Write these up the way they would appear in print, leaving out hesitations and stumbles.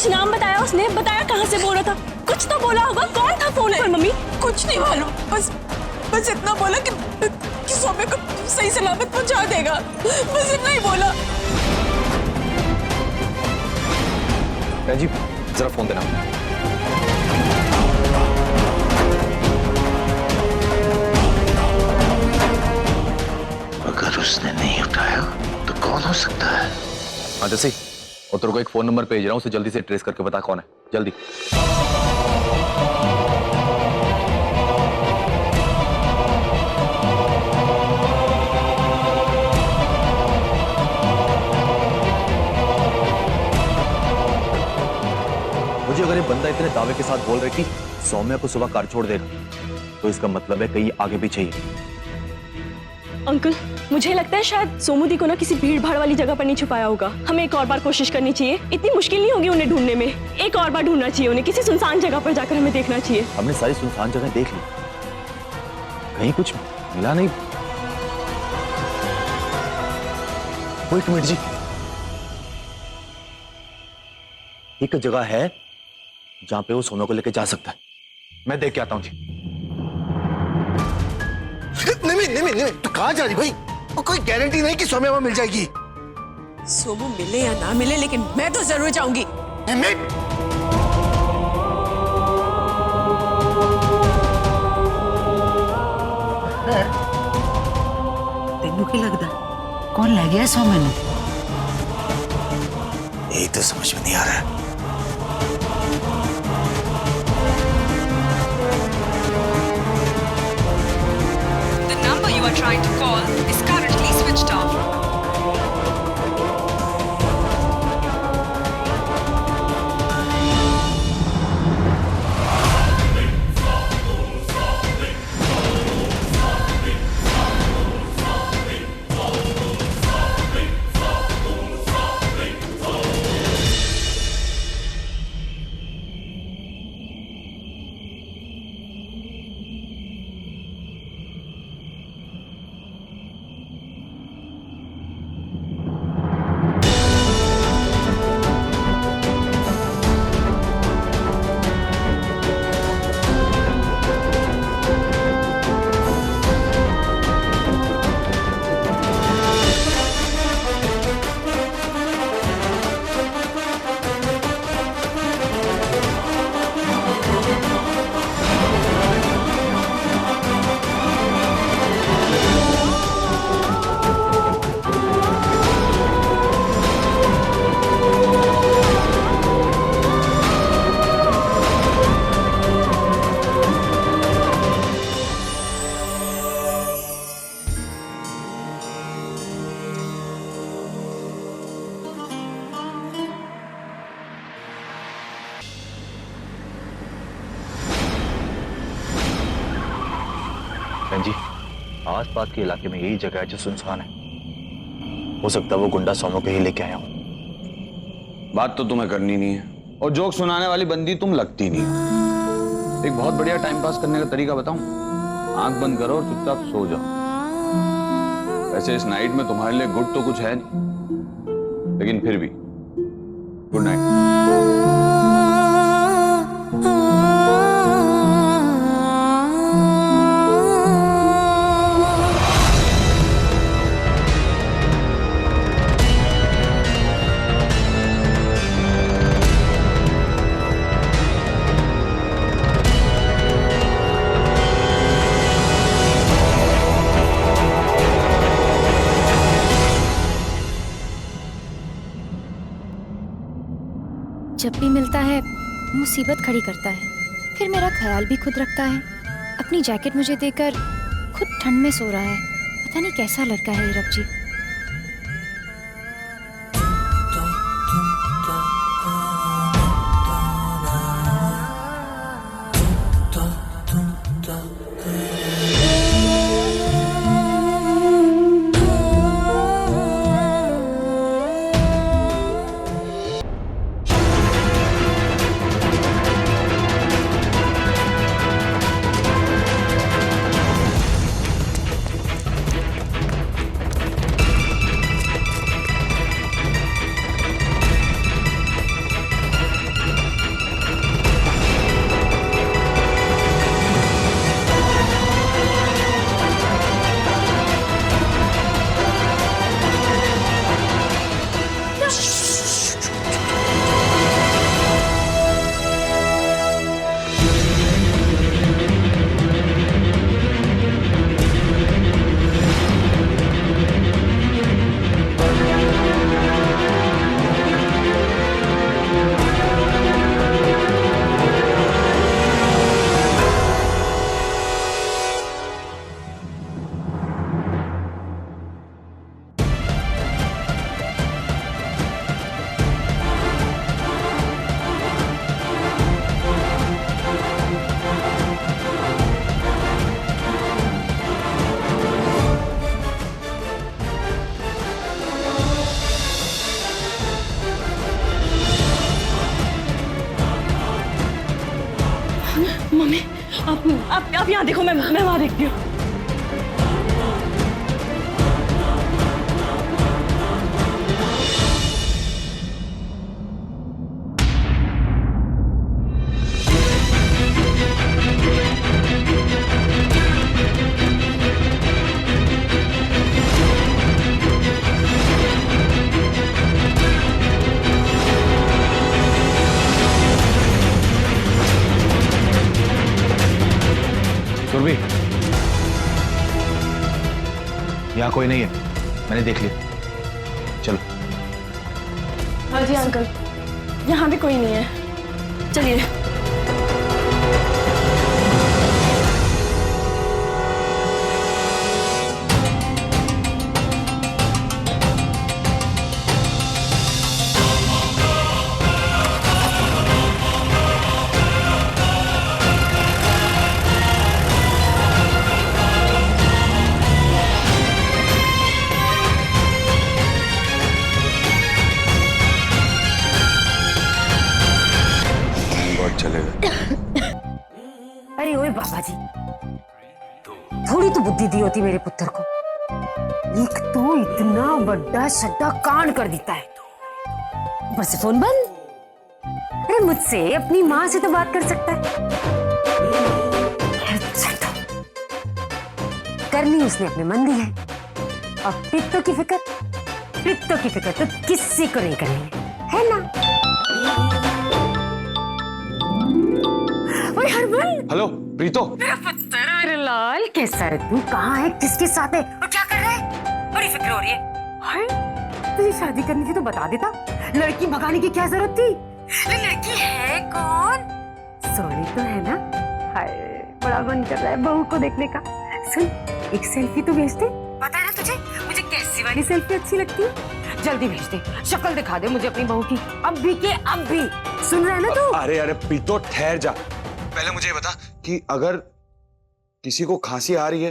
कुछ नाम बताया उसने? बताया कहाँ से बोल रहा था? कुछ तो बोला होगा। कौन था फोन पर? मम्मी कुछ नहीं मालूम, बस इतना बोला कि सौम्य को सही सलामत पहुंचा देगा, बस इतना ही बोला। जी जरा फोन देना। अगर उसने नहीं उठाया तो कौन हो सकता है? हाँ जैसे, और तेरे को एक फोन नंबर भेज रहा हूँ, उसे जल्दी से ट्रेस करके बता कौन है, जल्दी। मुझे अगर ये बंदा इतने दावे के साथ बोल रहा है कि सौम्या को सुबह कार छोड़ देगा, तो इसका मतलब है कहीं आगे पीछे ही। अंकल, मुझे लगता है शायद सोमू दी को ना किसी भीड़ भाड़ वाली जगह पर नहीं छुपाया होगा। हमें एक और बार कोशिश करनी चाहिए। इतनी मुश्किल नहीं होगी उन्हें ढूंढने में। एक और बार ढूंढना चाहिए उन्हें, किसी सुनसान जगह पर जाकर हमें देखना चाहिए। हमने सारी सुनसान जगह देख ली, कहीं कुछ मिला नहीं। वेट मिनट जी, एक जगह है जहां पे वो सोना को लेके जा सकता है, मैं देख के आता हूं जी। नहीं, तू कहाँ जा रही भाई? वो कोई गारंटी नहीं कि सौम्या वहां मिल जाएगी। सोमू मिले या ना मिले, लेकिन मैं तो जरूर जाऊंगी। तेनू की लगता कौन ले गया सौम्या नू? यही तो समझ में नहीं आ रहा है। The number you are trying to call is currently switched off. बहन जी, आसपास के इलाके में यही जगह है जो सुनसान है। हो सकता है वो गुंडा सौम्या को ही लेके आया हो। बात तो तुम्हें करनी नहीं है, और जोक सुनाने वाली बंदी तुम लगती नहीं। एक बहुत बढ़िया टाइम पास करने का तरीका बताऊं? आंख बंद करो और चुपचाप सो जाओ। वैसे इस नाइट में तुम्हारे लिए गुड तो कुछ है नहीं, लेकिन फिर भी गुड नाइट। जब भी मिलता है मुसीबत खड़ी करता है, फिर मेरा ख्याल भी खुद रखता है। अपनी जैकेट मुझे देकर खुद ठंड में सो रहा है। पता नहीं कैसा लड़का है ये रब जी। आप यहाँ देखो, मैं वहां देखती हूँ। सुरभि, यहाँ कोई नहीं है, मैंने देख लिया। चलो। हाँ जी अंकल, यहाँ भी कोई नहीं है, चलिए। अरे ओए बाबा जी, थोड़ी तो बुद्धि दी होती मेरे पुत्र को। एक तो इतना बड़ा शड्डा कांड कर देता है, ऊपर से फोन बंद। अरे मुझसे अपनी माँ से तो बात कर सकता है। करनी उसने अपने मन दी है, और पित्तों की फिक्र तो किसी को नहीं करनी है ना? ओए हरमन, हेलो प्रीतो। मेरा पुत्र, मेरे लाल, कैसा है तू? कहाँ है? किसके साथ है? और क्या कर रहा है? बड़ी फिक्र हो रही है। हाय, तुझे शादी करनी थी तो बता देता। लड़की भगाने की क्या जरूरत थी? लड़की है कौन? सोनी तो है ना? हाय, बड़ा मन कर रहा है बहू को देखने का। सुन, एक सेल्फी तो भेज दे। पता है ना तुझे मुझे कैसी वाली सेल्फी अच्छी लगती है? जल्दी भेज दे, शक्ल दिखा दे मुझे अपनी बहू की, अभी के अभी। सुन रहा है ना तू? अरे प्रीतो, ठहर जा। पहले मुझे ये बता कि अगर किसी को खांसी आ रही है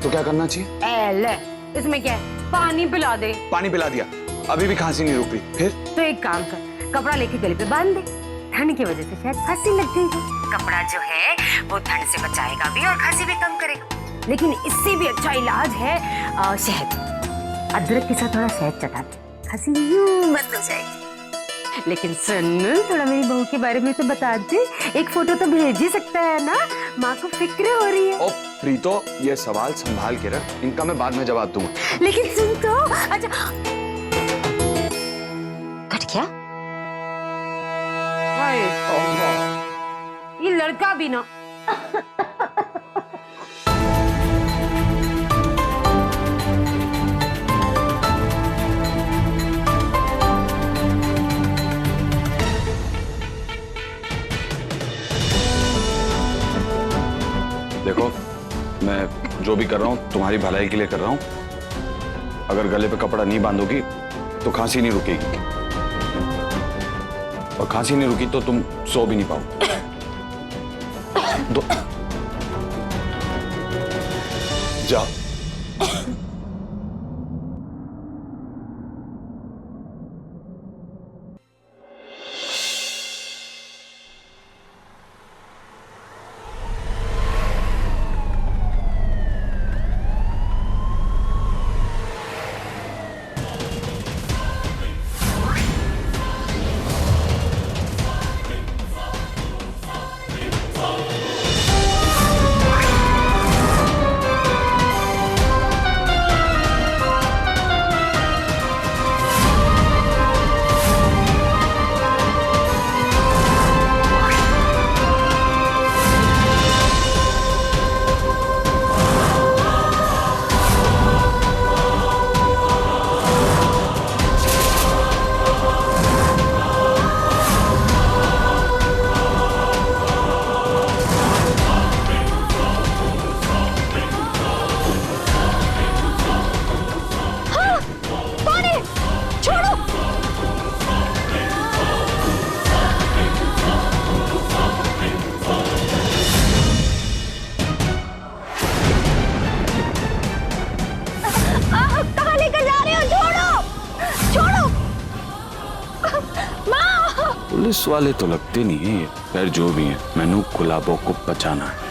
तो क्या करना चाहिए? ले, इसमें क्या है? पानी पिला दे। पानी पिला दिया, अभी भी खांसी नहीं रुक रही, फिर? तो एक काम कर, कपड़ा लेके गले पे बांध दे। ठंड की वजह से शायद खांसी लग गई है। कपड़ा जो है वो ठंड से बचाएगा भी और खांसी भी कम करेगा। लेकिन इससे भी अच्छा इलाज है शहद। अदरक के साथ थोड़ा शहद चटा दे, खांसी यूं बंद हो जाएगी। लेकिन सुन, थोड़ा मेरी बहू के बारे में तो बता दे। एक फोटो तो भेज ही सकता है ना? माँ को फिक्र हो रही है। ओ प्रीतो, ये सवाल संभाल के रख, इनका मैं बाद में जवाब दूंगा। लेकिन सुन तो, अच्छा कट गया? ये लड़का भी ना। देखो, मैं जो भी कर रहा हूँ तुम्हारी भलाई के लिए कर रहा हूँ। अगर गले पे कपड़ा नहीं बांधोगी तो खांसी नहीं रुकेगी, और खांसी नहीं रुकी तो तुम सो भी नहीं पाओ। जाओ। पुलिस वाले तो लगते नहीं है, खैर जो भी है, मैनू गुलाबों को बचाना है।